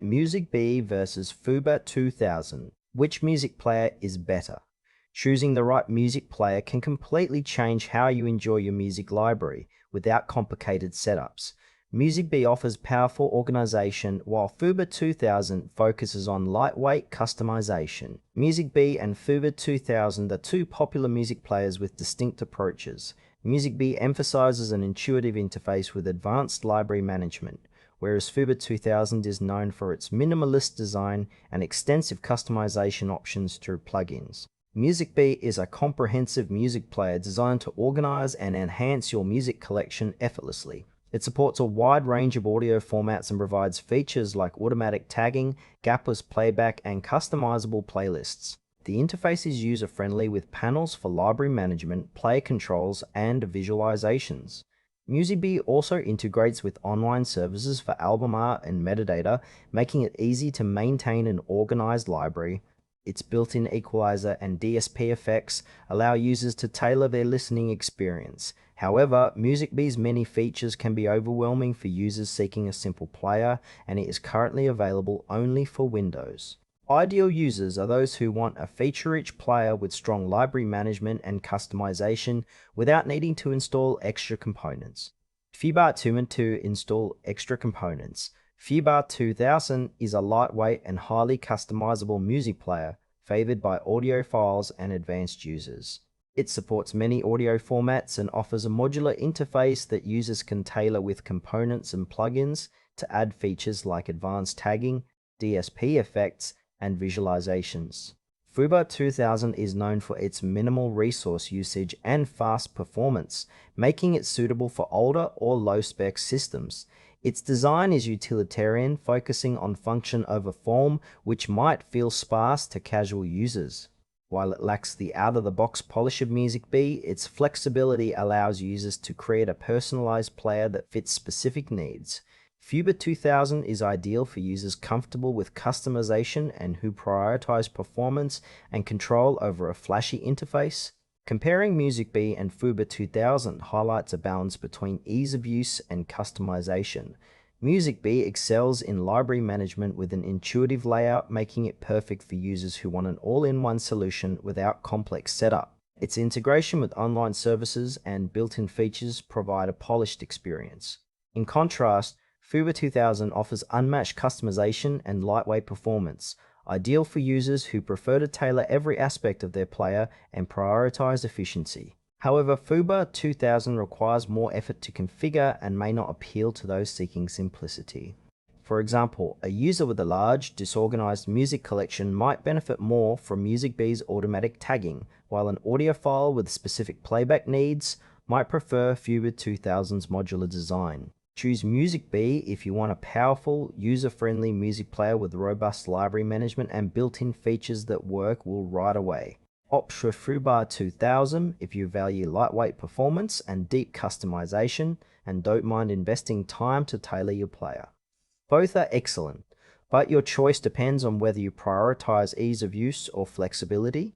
MusicBee versus foobar2000. Which music player is better? Choosing the right music player can completely change how you enjoy your music library without complicated setups. MusicBee offers powerful organization, while foobar2000 focuses on lightweight customization. MusicBee and foobar2000 are two popular music players with distinct approaches. MusicBee emphasizes an intuitive interface with advanced library management, whereas foobar2000 is known for its minimalist design and extensive customization options through plugins. MusicBee is a comprehensive music player designed to organize and enhance your music collection effortlessly. It supports a wide range of audio formats and provides features like automatic tagging, gapless playback, and customizable playlists. The interface is user-friendly with panels for library management, player controls, and visualizations. MusicBee also integrates with online services for album art and metadata, making it easy to maintain an organized library. Its built-in equalizer and DSP effects allow users to tailor their listening experience. However, MusicBee's many features can be overwhelming for users seeking a simple player, and it is currently available only for Windows. Ideal users are those who want a feature-rich player with strong library management and customization without needing to install extra components. foobar2000 to install extra components. foobar2000 is a lightweight and highly customizable music player favored by audiophiles and advanced users. It supports many audio formats and offers a modular interface that users can tailor with components and plugins to add features like advanced tagging, DSP effects, and visualizations. foobar2000 is known for its minimal resource usage and fast performance, making it suitable for older or low-spec systems. Its design is utilitarian, focusing on function over form, which might feel sparse to casual users. While it lacks the out-of-the-box polish of MusicBee, its flexibility allows users to create a personalized player that fits specific needs. foobar2000 is ideal for users comfortable with customization and who prioritize performance and control over a flashy interface. Comparing MusicBee and foobar2000 highlights a balance between ease of use and customization. MusicBee excels in library management with an intuitive layout, making it perfect for users who want an all-in-one solution without complex setup. Its integration with online services and built-in features provide a polished experience. In contrast, foobar2000 offers unmatched customization and lightweight performance, ideal for users who prefer to tailor every aspect of their player and prioritize efficiency. However, foobar2000 requires more effort to configure and may not appeal to those seeking simplicity. For example, a user with a large, disorganized music collection might benefit more from MusicBee's automatic tagging, while an audiophile with specific playback needs might prefer foobar2000's modular design. Choose MusicBee if you want a powerful, user-friendly music player with robust library management and built-in features that work right away. Opt for foobar2000 if you value lightweight performance and deep customization and don't mind investing time to tailor your player. Both are excellent, but your choice depends on whether you prioritize ease of use or flexibility.